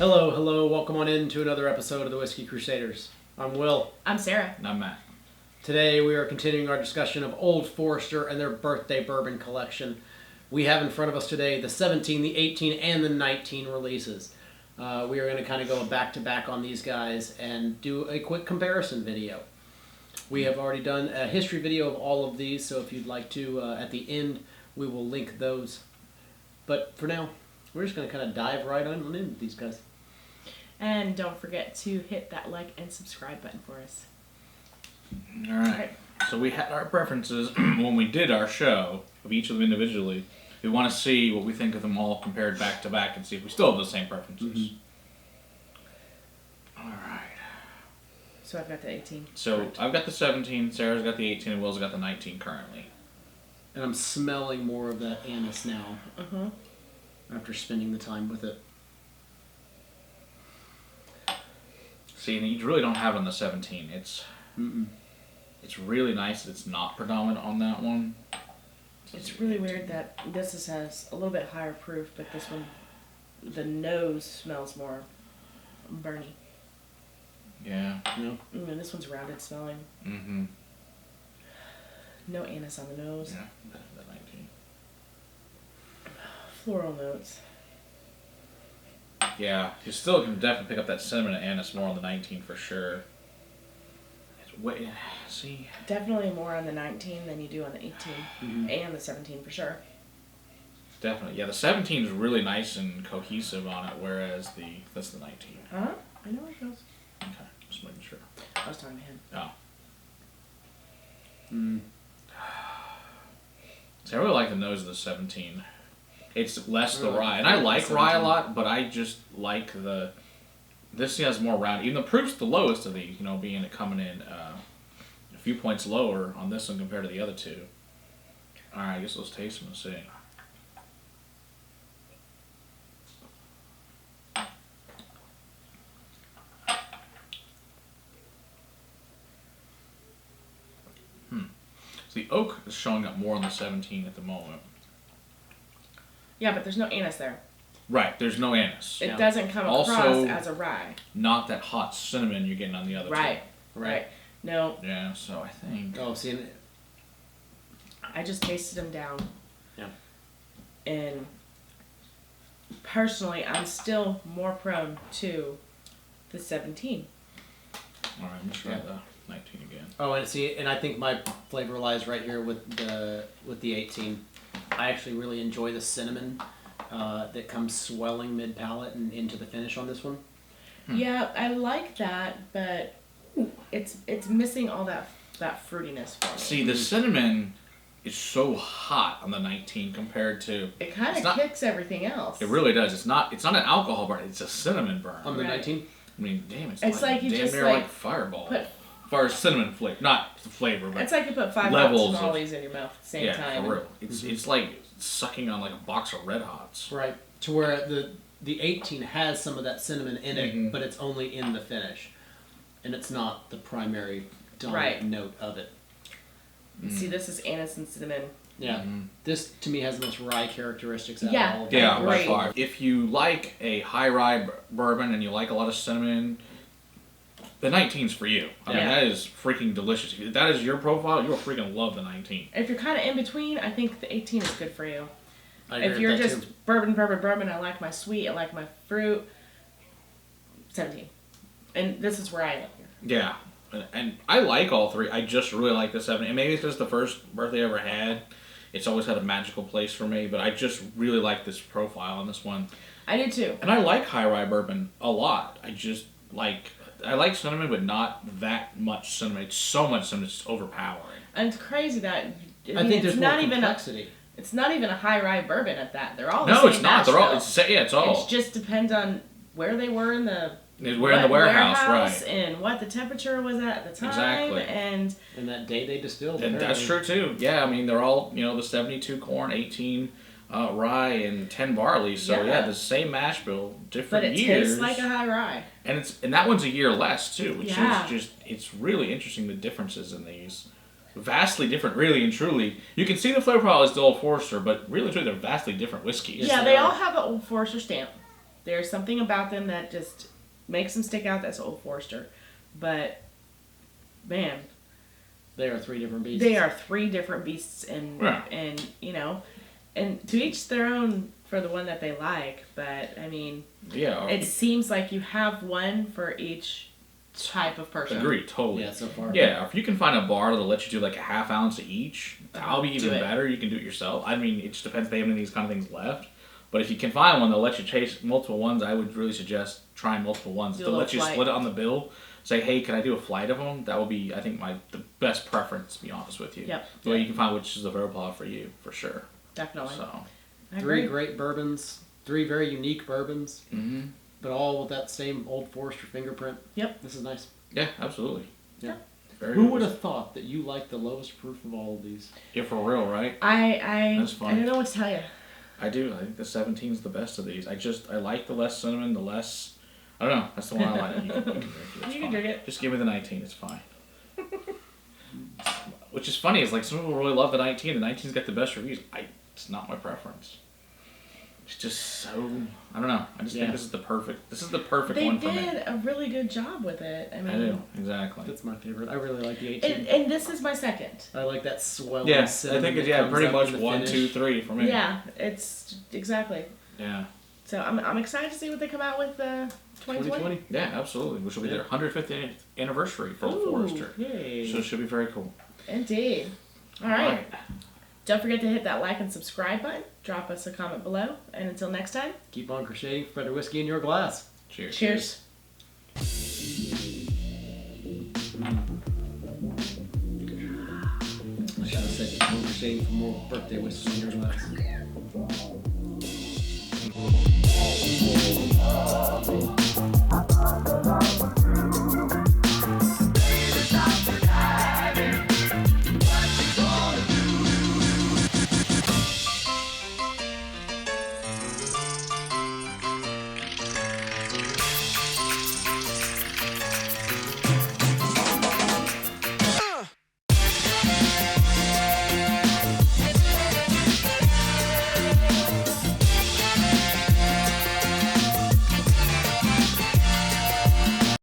Hello, hello, welcome on in to another episode of the Whiskey Crusaders. I'm Will. I'm Sarah. And I'm Matt. Today we are continuing our discussion of Old Forester and their birthday bourbon collection. We have in front of us today the 17, the 18, and the 19 releases. We are going to kind of go back to back on these guys and do a quick comparison video. We have already done a history video of all of these, so if you'd like to, at the end, we will link those. But for now, we're just going to kind of dive right on into these guys. And don't forget to hit that like and subscribe button for us. All right. So we had our preferences when we did our show of each of them individually. We want to see what we think of them all compared back to back and see if we still have the same preferences. Mm-hmm. All right. So I've got the 18. So Correct. I've got the 17, Sarah's got the 18, and Will's got the 19 currently. And I'm smelling more of that anise now after spending the time with it. See, and you really don't have it on the 17. It's really nice that it's not predominant on that one. It's really weird that this has a little bit higher proof, but this one, the nose smells more burny. Yeah. No? And this one's rounded smelling. Mm-hmm. No anise on the nose. Yeah, the 19. Floral notes. Yeah, you still can definitely pick up that cinnamon and anise more on the 19 for sure. It's way, see? Definitely more on the 19 than you do on the 18. Mm-hmm. And the 17 for sure. Definitely. Yeah, the 17 is really nice and cohesive on it, whereas that's the 19. Huh? I know it goes. Okay, just making sure. I was talking to him. Oh. Mm. See, I really like the nose of the 17. It's less the Really? rye. And I like rye a 17. lot, but I just like this has more round. Even the proof's the lowest of these, being it coming in a few points lower on this one compared to the other two. Alright, I guess let's taste them and see. So the oak is showing up more on the 17 at the moment. Yeah, but there's no anise there. Right, there's no anise. It Yeah. doesn't come across Also- as a rye. Not that hot cinnamon you're getting on the other Right. Right. No, two. Yeah, so I think... Oh, see, and I just tasted them down. Yeah. And personally, I'm still more prone to the 17. Alright, I'm going to try Yeah. the 19 again. oh, and see, and I think my flavor lies right here with the 18. I actually really enjoy the cinnamon that comes swelling mid palate and into the finish on this one. Yeah, I like that, but it's missing all that fruitiness for me. See, the cinnamon is so hot on the 19 compared to... It kind it's of not- kicks everything else. It really does. It's not an alcohol burn, it's a cinnamon burn. On the Right. 19? I mean, damn, It's like you damn just, near like, Fireball. put- As far as cinnamon flavor, not the flavor, but It's like you put 5 levels boxes of- of Molly's in your mouth at the same yeah, time. for real. It's like sucking on like a box of Red Hots. Right. To where the 18 has some of that cinnamon in it, Mhm. but it's only in the finish. And it's not the primary dominant Right. note of it. See, this is anise and cinnamon. Yeah. Mhm. This, to me, has the most rye characteristics out Yeah. of all of Yeah, them. by agree. far. If you like a high rye bourbon and you like a lot of cinnamon, the 19's for you. I mean, Yeah. that is freaking delicious. If that is your profile, you'll freaking love the 19. If you're kind of in between, I think the 18 is good for you. I agree If with you're that just too. bourbon, I like my sweet, I like my fruit, 17. And this is where I am. Yeah. And I like all three. I just really like the 7. And maybe it's just the first birthday I ever had. It's always had a magical place for me, but I just really like this profile on this one. I do too. And I like high rye bourbon a lot. I like cinnamon, but not that much cinnamon. It's so much cinnamon, it's overpowering. And it's crazy that I think there's it's more not even complexity. it's not even a high rye bourbon at that. They're all the No, same it's not. They're all. mash It's all. bill. It just depends on where they were in the We're in the warehouse, right? and what the temperature was at the time. Exactly. And And that day they distilled. And that's apparently. true too. Yeah, I mean they're all the 72 corn, 18 rye, and 10 barley. So Yeah. the same mash bill, but different it years. tastes like a high rye. And that one's a year less too, which Yeah. is just it's really interesting the differences in these. Vastly different, really and truly. You can see the flavor profile is the Old Forester, but really and truly they're vastly different whiskeys. Yeah, they all have an Old Forester stamp. There's something about them that just makes them stick out. That's Old Forester. But, man, They are three different beasts. they are three different beasts, and Yeah. and you know, and to each their own for the one that they like. But I mean, Yeah. it seems like you have one for each type of person. Agreed, totally. Yeah, so far. Yeah, if you can find a bar that'll let you do like a half ounce of each, that'll be Do even it. better. You can do it yourself. I mean, it just depends if they have any of these kind of things left. But if you can find one that'll let you chase multiple ones, I would really suggest trying multiple ones. Do a They'll let little you flight. split it on the bill. Say, hey, can I do a flight of them? That will be, I think, the best preference, to be honest with you. Yep. The way you can find which is available for you, for sure. Definitely. So, I Three agree. great bourbons, three very unique bourbons, mm-hmm. but all with that same Old Forester fingerprint. Yep. This is nice. Yeah, absolutely. Yeah. Very Who good. would have thought that you liked the lowest proof of all of these? Yeah, for real, right? I That's I fine. don't know what to tell you. I do. I think the 17 is the best of these. I like the less cinnamon, the less. I don't know. That's the one I like. You can drink it. It's You can fine. drink it. Just give me the 19. It's fine. Which is funny. Is like some people really love the 19. The 19's got the best reviews. It's not my preference. It's just so. I don't know. I just Yeah. think this is the perfect. This is the perfect They one for me. did a really good job with it. I I mean, do exactly. That's my favorite. I really like the 18. and this is my second. I like that swell. Yeah, I think it's pretty much 1, 2, 3 for me. Yeah, it's exactly. Yeah. So I'm excited to see what they come out with 2020. 2020. Yeah, absolutely. Which will be Yeah. their 150th anniversary for Old Forester. Yay. So it should be very cool. Indeed. All right. Don't forget to hit that like and subscribe button. Drop us a comment below. And until next time, Keep on crocheting for better whiskey in your glass. Cheers. cheers. I should have said keep on crocheting for more birthday whiskey in your glass.